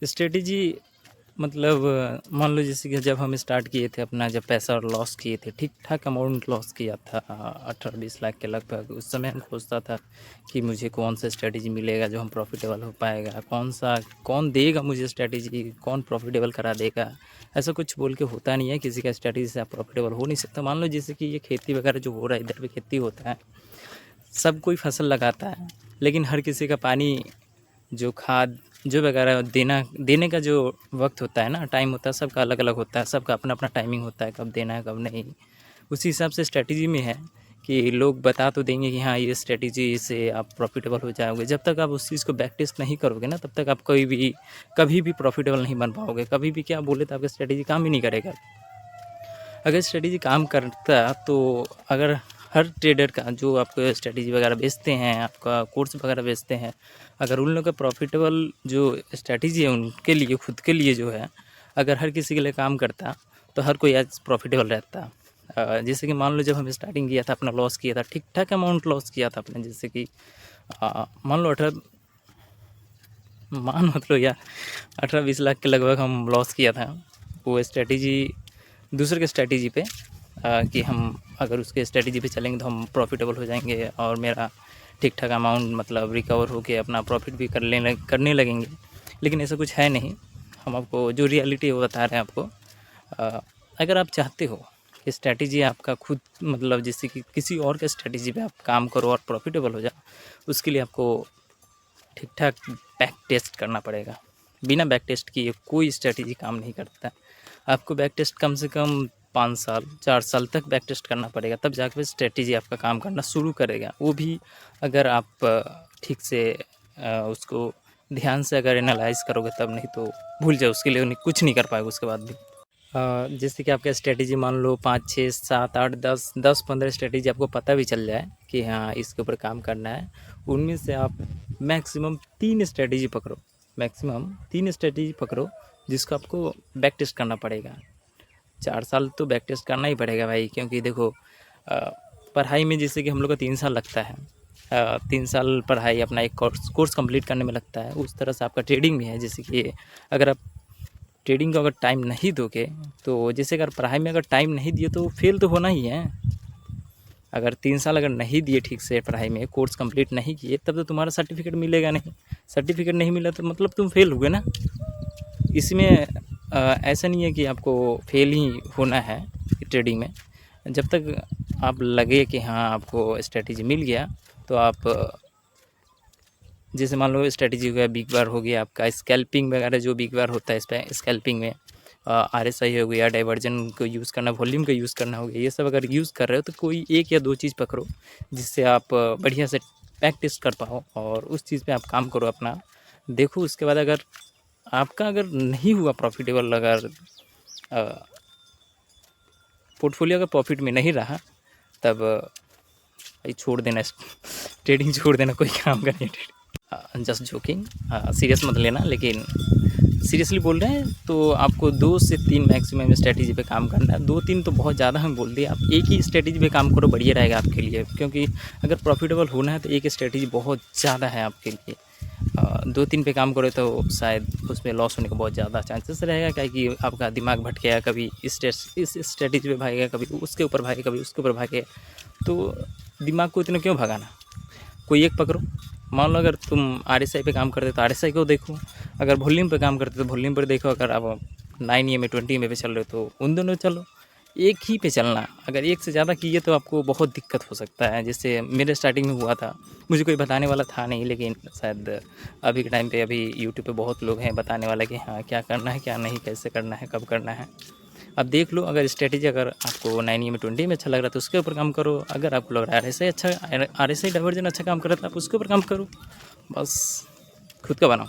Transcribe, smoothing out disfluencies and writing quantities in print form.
Strategy मतलब मान लो जैसे कि जब हम स्टार्ट किए थे अपना, जब पैसा लॉस किए थे, ठीक ठाक अमाउंट लॉस किया था 18-20 लाख के लगभग। उस समय हम सोचता था कि मुझे कौन सा स्ट्रेटेजी मिलेगा जो हम प्रॉफिटेबल हो पाएगा, कौन देगा मुझे स्ट्रेटेजी, कौन प्रॉफिटेबल करा देगा। ऐसा कुछ बोल के होता नहीं है, किसी का स्ट्रेटेजी से आप प्रॉफिटेबल हो नहीं सकता। मान लो जैसे कि ये खेती वगैरह जो हो रहा है, इधर भी खेती होता है, सब कोई फसल लगाता है, लेकिन हर किसी का पानी, जो खाद जो वगैरह देने का जो वक्त होता है ना, टाइम होता है, सबका अलग अलग होता है, सबका अपना अपना टाइमिंग होता है, कब देना है कब नहीं। उसी हिसाब से स्ट्रेटजी में है कि लोग बता तो देंगे कि हाँ ये स्ट्रेटजी से आप प्रॉफिटेबल हो जाओगे। जब तक आप उस चीज़ को बैक टेस्ट नहीं करोगे ना, तब तक आप कभी भी प्रॉफिटेबल नहीं बन पाओगे। कभी भी क्या बोले तो आपका स्ट्रेटजी काम ही नहीं करेगा। अगर स्ट्रेटजी काम करता तो अगर हर ट्रेडर का जो आपको स्ट्रेटजी वगैरह बेचते हैं, आपका कोर्स वगैरह बेचते हैं, अगर उन लोगों का प्रॉफिटेबल जो स्ट्रेटजी है उनके लिए, खुद के लिए जो है, अगर हर किसी के लिए काम करता तो हर कोई आज प्रॉफिटेबल रहता। जैसे कि मान लो जब हम स्टार्टिंग किया था, अपना लॉस किया था, ठीक ठाक अमाउंट लॉस किया था अपने, जैसे कि मान लो 18-20 लाख के लगभग हम लॉस किया था। वो स्ट्रेटजी दूसरे के स्ट्रेटजी पे कि हम अगर उसके स्ट्रेटजी पे चलेंगे तो हम प्रॉफिटेबल हो जाएंगे और मेरा ठीक ठाक अमाउंट मतलब रिकवर होके अपना प्रॉफिट भी करने लगेंगे। लेकिन ऐसा कुछ है नहीं। हम आपको जो रियलिटी है वो बता रहे हैं आपको। अगर आप चाहते हो कि स्ट्रेटजी आपका खुद मतलब जैसे कि किसी और के स्ट्रेटजी पे आप काम करो और प्रॉफिटेबल हो जाओ, उसके लिए आपको ठीक ठाक बैक टेस्ट करना पड़ेगा। बिना बैक टेस्ट किए कोई स्ट्रेटजी काम नहीं करता। आपको बैक टेस्ट कम से कम 5 साल 4 साल तक बैक टेस्ट करना पड़ेगा, तब जाकर स्ट्रेटजी आपका काम करना शुरू करेगा। वो भी अगर आप ठीक से उसको ध्यान से अगर एनालाइज करोगे तब, नहीं तो भूल जाओ, उसके लिए कुछ नहीं कर पाएगा उसके बाद भी। जैसे कि आपका स्ट्रेटजी मान लो 5, 6, 7, 8, 10, 15 स्ट्रेटजी आपको पता भी चल जाए कि हाँ इसके ऊपर काम करना है। उनमें से आप मैक्सिमम 3 स्ट्रेटजी पकड़ो जिसको आपको बैक टेस्ट करना पड़ेगा। 4 साल तो बैक टेस्ट करना ही पड़ेगा भाई, क्योंकि देखो पढ़ाई में जैसे कि हम लोग का 3 साल लगता है, 3 साल पढ़ाई अपना एक कोर्स कंप्लीट करने में लगता है, उस तरह से आपका ट्रेडिंग भी है। जैसे कि अगर आप ट्रेडिंग को अगर टाइम नहीं दोगे तो, जैसे अगर पढ़ाई में अगर टाइम नहीं दिए तो फेल तो होना ही है। अगर 3 साल अगर नहीं दिए ठीक से पढ़ाई में, कोर्स कंप्लीट नहीं किए, तब तो तुम्हारा सर्टिफिकेट मिलेगा नहीं। सर्टिफिकेट नहीं मिला तो मतलब तुम फेल हुए ना। इसमें ऐसा नहीं है कि आपको फेल ही होना है ट्रेडिंग में। जब तक आप लगे कि हाँ आपको स्ट्रेटजी मिल गया, तो आप जैसे मान लो स्ट्रेटजी हो गया, बिग बार हो गया, आपका स्कैल्पिंग वगैरह जो बिग बार होता है, इस पर स्कैल्पिंग में RSI हो गया, डाइवर्जन को यूज़ करना, वॉल्यूम का यूज़ करना हो गया, ये सब अगर यूज़ कर रहे हो तो कोई 1 या 2 चीज़ पकड़ो जिससे आप बढ़िया से प्रैक्टिस कर पाओ और उस चीज़ पे आप काम करो अपना। देखो उसके बाद अगर आपका अगर नहीं हुआ प्रॉफिटेबल, अगर पोर्टफोलियो अगर प्रॉफिट में नहीं रहा, तब भाई छोड़ देना, ट्रेडिंग छोड़ देना, कोई काम का नहीं ट्रेडिंग। जस्ट जोकिंग, सीरियस मत लेना, लेकिन सीरियसली बोल रहे हैं। तो आपको 2 से 3 मैक्सिमम स्ट्रेटजी पे काम करना है। 2-3 तो बहुत ज़्यादा हम बोल दिए, आप एक ही स्ट्रेटजी पे काम करो, बढ़िया रहेगा आपके लिए। क्योंकि अगर प्रॉफिटेबल होना है तो एक स्ट्रेटजी बहुत ज़्यादा है आपके लिए। 2-3 पे काम करो तो शायद उसमें लॉस होने का बहुत ज़्यादा चांसेस रहेगा, क्या कि आपका दिमाग भटकेगा, कभी इस स्ट्रेटजी पे भागेगा, कभी उसके ऊपर भागेगा, कभी उसके ऊपर भागेगा। तो दिमाग को इतना क्यों भगाना, कोई एक पकड़ो। मान लो अगर तुम RSI पे काम करते तो RSI को देखो, अगर वॉल्यूम पे काम करते तो वॉल्यूम पर देखो, अगर आप 9 EMA 20 EMA पे चल रहे हो तो उन दोनों चलो। एक ही पे चलना, अगर एक से ज़्यादा किए तो आपको बहुत दिक्कत हो सकता है। जैसे मेरे स्टार्टिंग में हुआ था, मुझे कोई बताने वाला था नहीं, लेकिन शायद अभी के टाइम पे अभी यूट्यूब पे बहुत लोग हैं बताने वाले कि हाँ क्या करना है, क्या नहीं, कैसे करना है, कब करना है। अब देख लो, अगर स्ट्रेटजी अगर आपको 9 EMA 20 में अच्छा लग रहा है तो उसके ऊपर काम करो। अगर आपको लग रहा है RSI डाइवर्जन अच्छा काम कर रहा है तो आप उसके ऊपर काम करो। बस खुद का बनाओ।